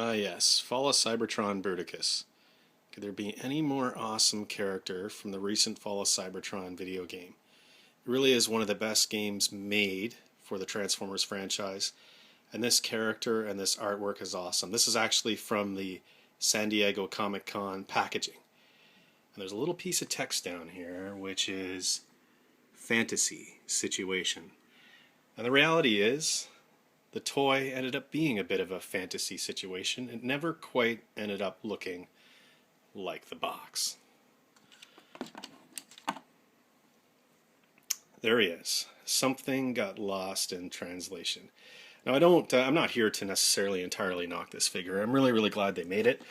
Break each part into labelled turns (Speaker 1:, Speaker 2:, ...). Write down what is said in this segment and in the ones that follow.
Speaker 1: Yes, Fall of Cybertron Bruitcus. Could there be any more awesome character from the recent Fall of Cybertron video game? It really is one of the best games made for the Transformers franchise, and this character and this artwork is awesome. This is actually from the San Diego Comic-Con packaging. And there's a little piece of text down here which is fantasy situation. And the reality is, the toy ended up being a bit of a fantasy situation. It never quite ended up looking like the box. There he is. Something got lost in translation. Now I'm not here to necessarily entirely knock this figure. I'm really glad they made it.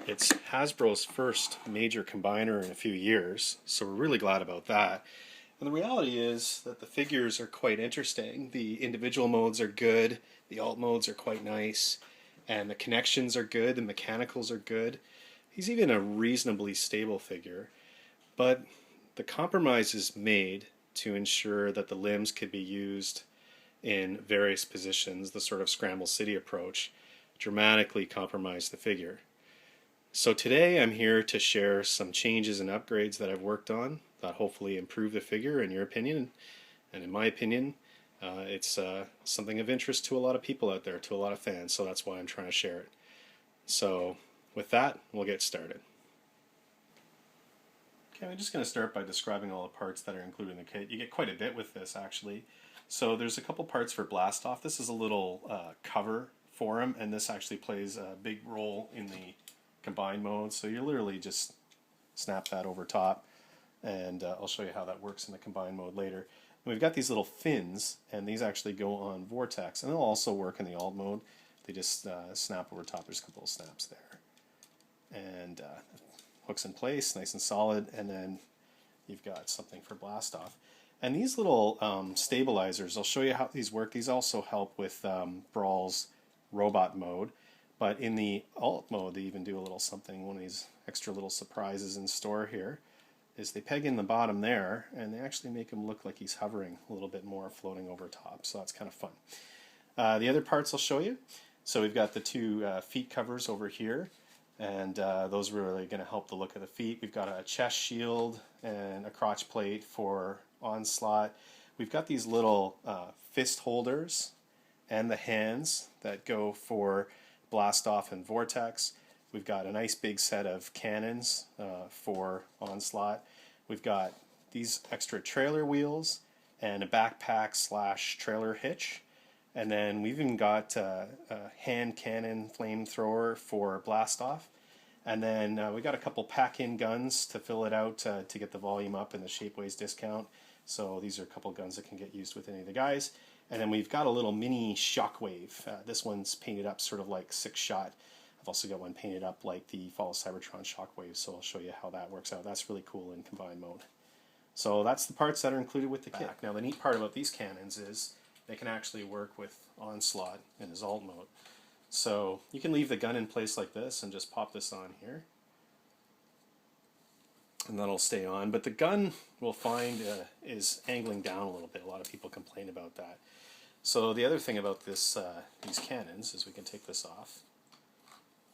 Speaker 1: It's Hasbro's first major combiner in a few years, so we're really glad about that. And the reality is that the figures are quite interesting. The individual modes are good, the alt modes are quite nice, and the connections are good, the mechanicals are good. He's even a reasonably stable figure, but the compromise is made to ensure that the limbs could be used in various positions. The sort of Scramble City approach dramatically compromised the figure. So today I'm here to share some changes and upgrades that I've worked on that hopefully improve the figure in your opinion, and in my opinion it's something of interest to a lot of people out there, to a lot of fans, so that's why I'm trying to share it. So with that, we'll get started. Okay, I'm just going to start by describing all the parts that are included in the kit. You get quite a bit with this actually. So there's a couple parts for blast off. This is a little cover for him, and this actually plays a big role in the combined mode, so you literally just snap that over top, and I'll show you how that works in the combined mode later. And we've got these little fins, and these actually go on Vortex, and they'll also work in the alt mode. They just snap over top. There's a couple of snaps there, and hooks in place, nice and solid, and then you've got something for blast off. And these little stabilizers, I'll show you how these work. These also help with Brawl's robot mode. But in the alt mode, they even do a little something. One of these extra little surprises in store here is they peg in the bottom there, and they actually make him look like he's hovering a little bit more, floating over top. So that's kind of fun. The other parts I'll show you. So we've got the two feet covers over here, and those are really going to help the look of the feet. We've got a chest shield and a crotch plate for Onslaught. We've got these little fist holders and the hands that go for Blast Off and Vortex. We've got a nice big set of cannons for Onslaught. We've got these extra trailer wheels and a backpack / trailer hitch. And then we've even got a hand cannon flamethrower for Blast Off. And then we got a couple pack-in guns to fill it out to get the volume up and the Shapeways discount. So these are a couple guns that can get used with any of the guys. And then we've got a little mini Shockwave. This one's painted up sort of like 6-shot. I've also got one painted up like the Fall of Cybertron Shockwave, so I'll show you how that works out. That's really cool in combined mode. So that's the parts that are included with the kit. Now the neat part about these cannons is they can actually work with Onslaught in his alt mode. So you can leave the gun in place like this and just pop this on here, and that'll stay on. But the gun, we'll find, is angling down a little bit. A lot of people complain about that. So the other thing about this, these cannons, is we can take this off.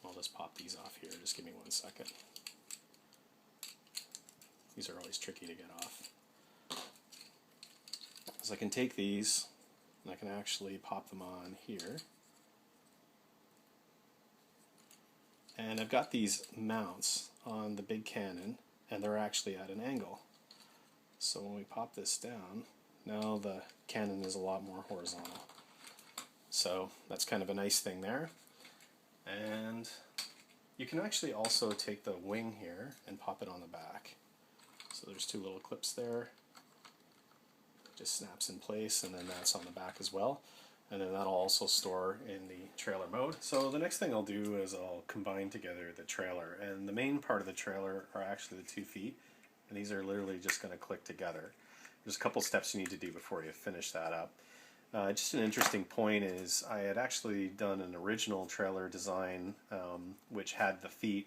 Speaker 1: I'll just pop these off here. Just give me 1 second. These are always tricky to get off. So I can take these, and I can actually pop them on here. And I've got these mounts on the big cannon, and they're actually at an angle. So when we pop this down, now the cannon is a lot more horizontal. So that's kind of a nice thing there. And you can actually also take the wing here and pop it on the back. So there's two little clips there. It just snaps in place, and then that's on the back as well. And then that'll also store in the trailer mode. So the next thing I'll do is I'll combine together the trailer. And the main part of the trailer are actually the 2 feet. And these are literally just going to click together. There's a couple steps you need to do before you finish that up. Just an interesting point is I had actually done an original trailer design which had the feet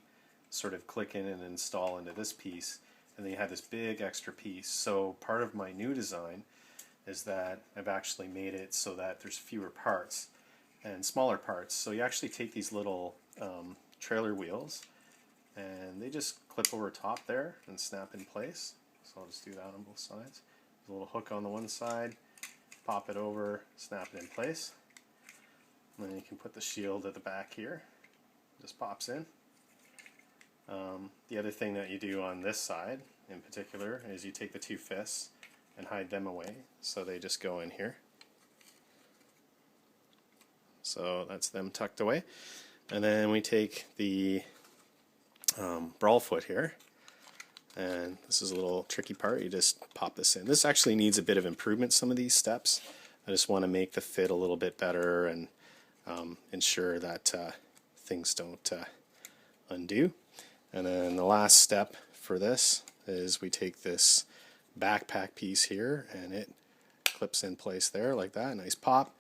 Speaker 1: sort of click in and install into this piece. And then you had this big extra piece. So part of my new design is that I've actually made it so that there's fewer parts and smaller parts. So you actually take these little trailer wheels, and they just clip over top there and snap in place. So I'll just do that on both sides. There's a little hook on the one side, pop it over, snap it in place. And then you can put the shield at the back here. It just pops in. The other thing that you do on this side in particular is you take the two fists and hide them away, so they just go in here. So that's them tucked away. And then we take the brawl foot here, and this is a little tricky part. You just pop this in. This actually needs a bit of improvement, some of these steps. I just want to make the fit a little bit better and ensure that things don't undo. And then the last step for this is we take this backpack piece here and it clips in place there like that, nice pop.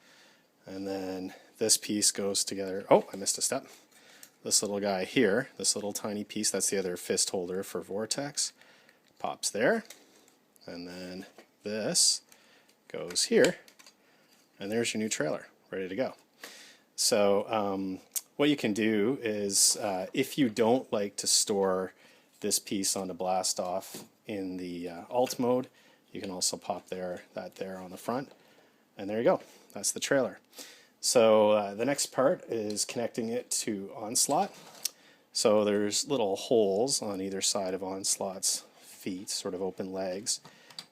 Speaker 1: And then this piece goes together. Oh, I missed a step. This little guy here, this little tiny piece, that's the other fist holder for Vortex, pops there. And then this goes here, and there's your new trailer, ready to go. So what you can do is, if you don't like to store this piece on the blast off in the alt mode, you can also pop that there on the front, and there you go. That's the trailer. So the next part is connecting it to Onslaught. So there's little holes on either side of Onslaught's feet, sort of open legs.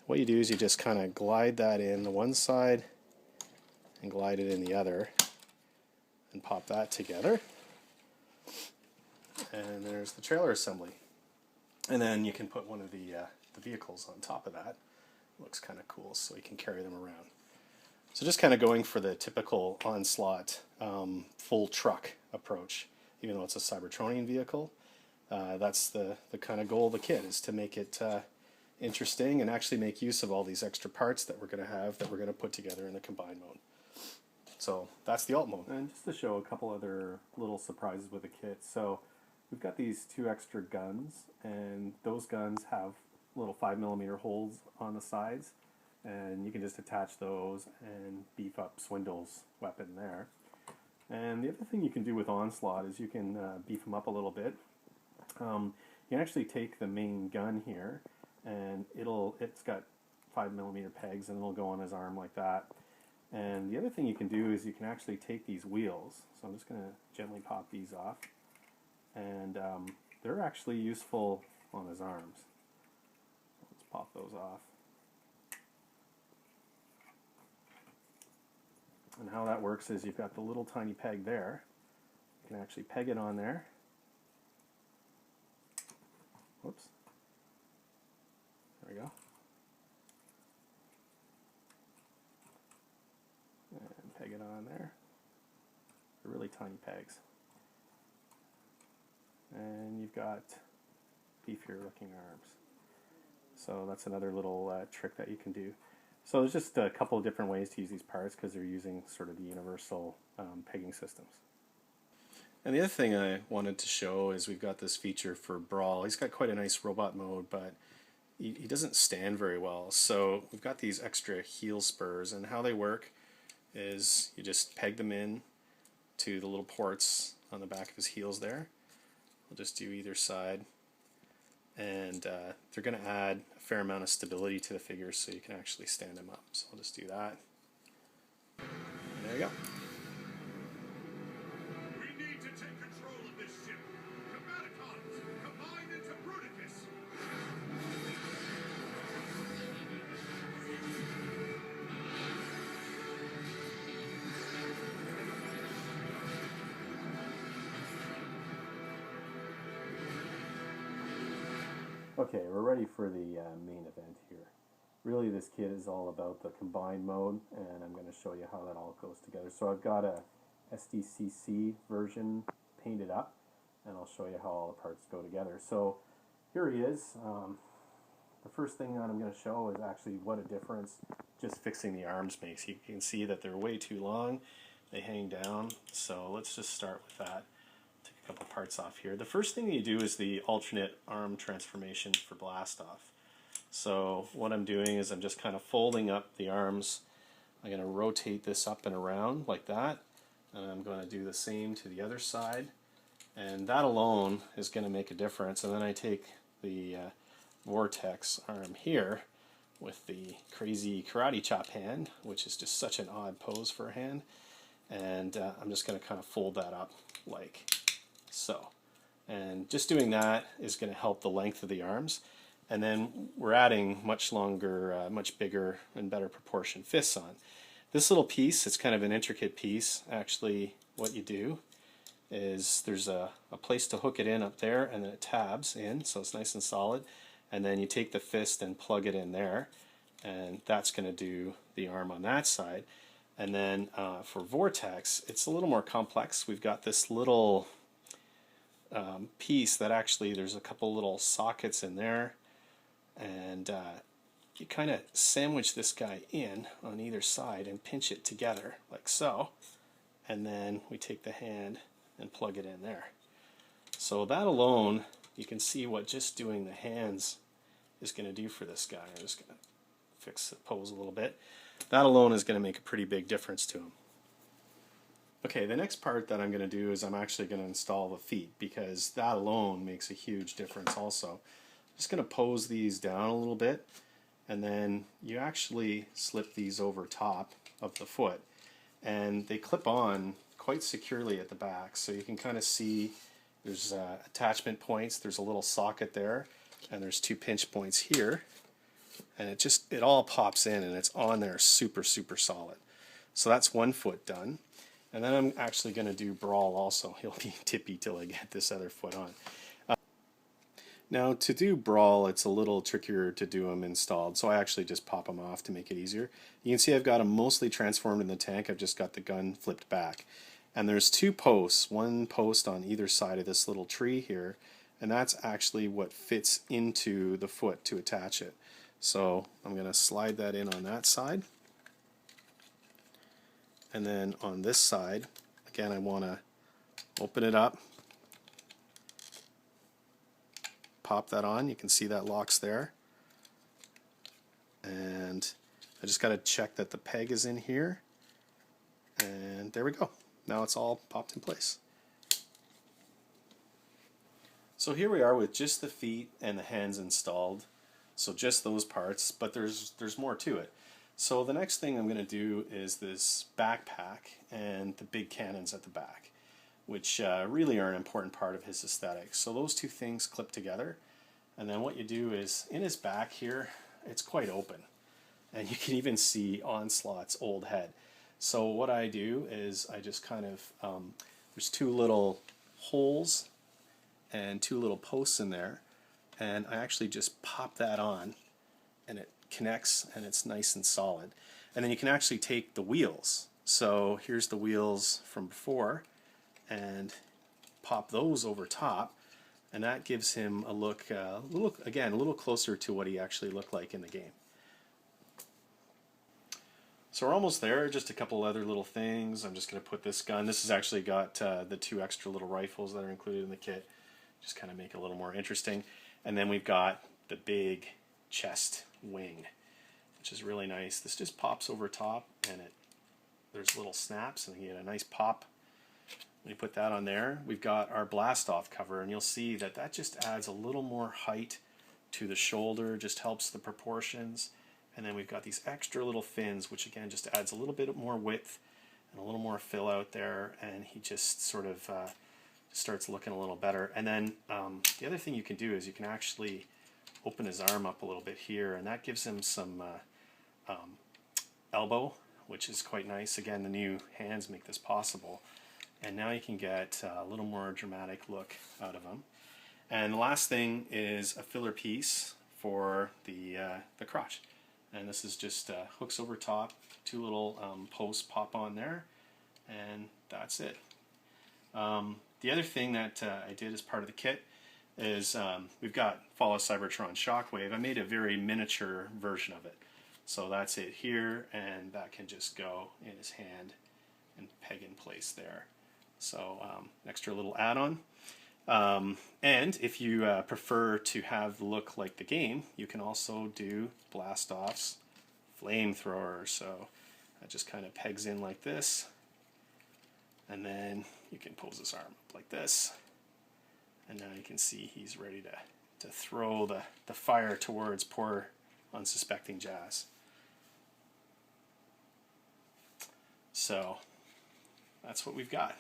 Speaker 1: What you do is you just kind of glide that in the one side and glide it in the other and pop that together. And there's the trailer assembly. And then you can put one of the vehicles on top of that. Looks kind of cool, so you can carry them around. So just kind of going for the typical Onslaught full truck approach. Even though it's a Cybertronian vehicle, that's the kind of goal of the kit, is to make it interesting and actually make use of all these extra parts that we're going to have that we're going to put together in the combined mode. So that's the alt mode.
Speaker 2: And just to show a couple other little surprises with the kit. So we've got these two extra guns, and those guns have little 5mm holes on the sides, and you can just attach those and beef up Swindle's weapon there. And the other thing you can do with Onslaught is you can beef them up a little bit. You can actually take the main gun here, and it's got 5mm pegs, and it'll go on his arm like that. And the other thing you can do is you can actually take these wheels. So I'm just going to gently pop these off, and they're actually useful on his arms. Let's pop those off. And how that works is you've got the little tiny peg there. You can actually peg it on there. Whoops. There we go. And peg it on there. They're really tiny pegs. And you've got beefier looking arms. So that's another little trick that you can do. So there's just a couple of different ways to use these parts because they're using sort of the universal pegging systems.
Speaker 1: And the other thing I wanted to show is we've got this feature for Brawl. He's got quite a nice robot mode, but he doesn't stand very well. So we've got these extra heel spurs, and how they work is you just peg them in to the little ports on the back of his heels there. We'll just do either side. And they're going to add a fair amount of stability to the figure so you can actually stand them up. So I'll just do that. And there you go.
Speaker 3: We need to take control of this ship. Combaticons, combine into Bruticus.
Speaker 2: Okay, we're ready for the main event here. Really, this kit is all about the combined mode, and I'm going to show you how that all goes together. So I've got a SDCC version painted up, and I'll show you how all the parts go together. So here he is. The first thing that I'm going to show is actually what a difference just fixing the arms makes. You can see that they're way too long. They hang down. So let's just start with that. Take a couple parts off here. The first thing you do is the alternate arm transformation for blast off. So what I'm doing is I'm just kind of folding up the arms. I'm going to rotate this up and around like that, and I'm going to do the same to the other side.
Speaker 1: And that alone is going to make a difference. And then I take the Vortex arm here with the crazy karate chop hand, which is just such an odd pose for a hand. And I'm just going to kind of fold that up like so. And just doing that is going to help the length of the arms. And then we're adding much longer, much bigger and better proportioned fists on. This little piece, it's kind of an intricate piece. Actually, what you do is there's a place to hook it in up there, and then it tabs in, so it's nice and solid. And then you take the fist and plug it in there, and that's going to do the arm on that side. And then for Vortex, it's a little more complex. We've got this little piece that actually there's a couple little sockets in there, and you kind of sandwich this guy in on either side and pinch it together like so, and then we take the hand and plug it in there. So that alone, you can see what just doing the hands is going to do for this guy. I'm just going to fix the pose a little bit. That alone is going to make a pretty big difference to him. Okay, the next part that I'm going to do is I'm actually going to install the feet, because that alone makes a huge difference also. I'm just going to pose these down a little bit, and then you actually slip these over top of the foot, and they clip on quite securely at the back, so you can kind of see there's attachment points, there's a little socket there, and there's 2 pinch points here, and it all pops in and it's on there super solid. So that's one foot done. And then I'm actually going to do Brawl also. He'll be tippy till I get this other foot on. Now to do Brawl, it's a little trickier to do them installed, so I actually just pop them off to make it easier. You can see I've got them mostly transformed in the tank. I've just got the gun flipped back. And there's 2 posts, one post on either side of this little tree here, and that's actually what fits into the foot to attach it. So I'm going to slide that in on that side. And then on this side, again, I want to open it up, pop that on. You can see that locks there. And I just got to check that the peg is in here. And there we go. Now it's all popped in place. So here we are with just the feet and the hands installed. So just those parts, but there's more to it. So the next thing I'm going to do is this backpack and the big cannons at the back, which really are an important part of his aesthetic. So those 2 things clip together, and then what you do is in his back here, it's quite open, and you can even see Onslaught's old head. So what I do is I just kind of, there's 2 little holes and 2 little posts in there, and I actually just pop that on, and it connects and it's nice and solid. And then you can actually take the wheels. So here's the wheels from before, and pop those over top, and that gives him a look, again, a little closer to what he actually looked like in the game. So we're almost there, just a couple other little things. I'm just going to put this gun. This has actually got the 2 extra little rifles that are included in the kit, just kind of make it a little more interesting. And then we've got the big chest wing, which is really nice. This just pops over top, and there's little snaps, and you get a nice pop when you put that on there. We've got our blast off cover, and you'll see that that just adds a little more height to the shoulder, just helps the proportions. And then we've got these extra little fins, which again just adds a little bit more width and a little more fill out there, and he just sort of starts looking a little better. And then the other thing you can do is you can actually open his arm up a little bit here, and that gives him some elbow, which is quite nice. Again, the new hands make this possible, and now you can get a little more dramatic look out of him. And the last thing is a filler piece for the crotch, and this is just hooks over top, 2 little posts pop on there, and that's it. The other thing that I did as part of the kit is we've got Fall of Cybertron Shockwave. I made a very miniature version of it. So that's it here, and that can just go in his hand and peg in place there. So extra little add-on. And if you prefer to have the look like the game, you can also do blast-offs, flamethrower. So that just kind of pegs in like this, and then you can pose his arm up like this, And now you can see he's ready to throw the fire towards poor unsuspecting Jazz. So that's what we've got.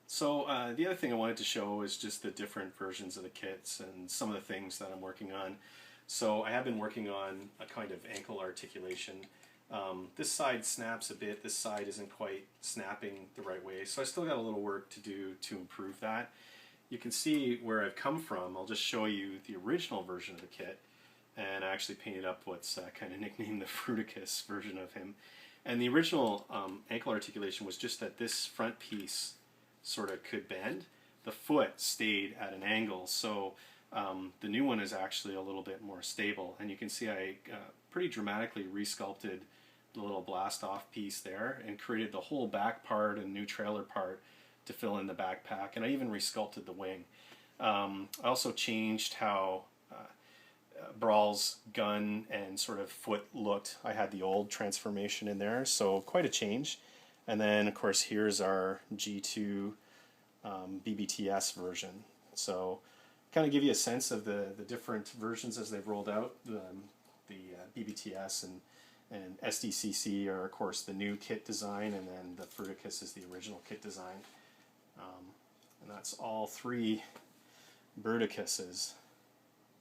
Speaker 1: So the other thing I wanted to show is just the different versions of the kits and some of the things that I'm working on. So I have been working on a kind of ankle articulation. This side snaps a bit, this side isn't quite snapping the right way, so I still got a little work to do to improve that. You can see where I've come from. I'll just show you the original version of the kit, and I actually painted up what's kind of nicknamed the Bruticus version of him. And the original ankle articulation was just that this front piece sort of could bend. The foot stayed at an angle, so the new one is actually a little bit more stable. And you can see I pretty dramatically resculpted the little blast off piece there and created the whole back part and new trailer part to fill in the backpack, and I even resculpted the wing. I also changed how Brawl's gun and sort of foot looked. I had the old transformation in there, so quite a change. And then of course here's our G2 BBTS version. So kind of give you a sense of the different versions as they've rolled out. The BBTS and SDCC are of course the new kit design, and then the Bruticus is the original kit design. And that's all three Bruticuses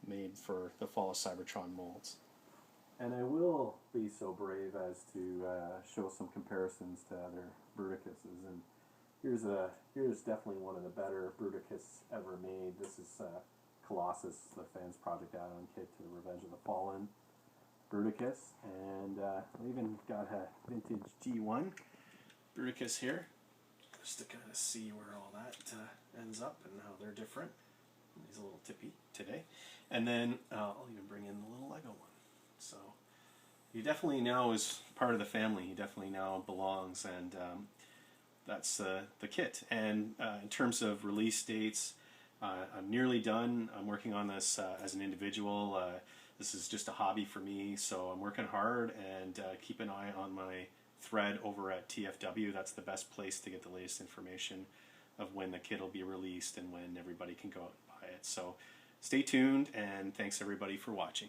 Speaker 1: made for the Fall of Cybertron molds.
Speaker 2: And I will be so brave as to show some comparisons to other Brutucuses. And here's definitely one of the better Bruticus ever made. This is Colossus, the Fans Project add-on kit to the Revenge of the Fallen Bruticus. And I even got a vintage G1
Speaker 1: Bruticus here, just to kind of see where all that ends up and how they're different. He's a little tippy today. And then I'll even bring in the little Lego one. So he definitely now is part of the family. He definitely now belongs, and that's the kit. And in terms of release dates, I'm nearly done. I'm working on this as an individual. This is just a hobby for me, so I'm working hard, and keep an eye on my thread over at TFW. That's the best place to get the latest information of when the kit will be released and when everybody can go out and buy it. So stay tuned, and thanks everybody for watching.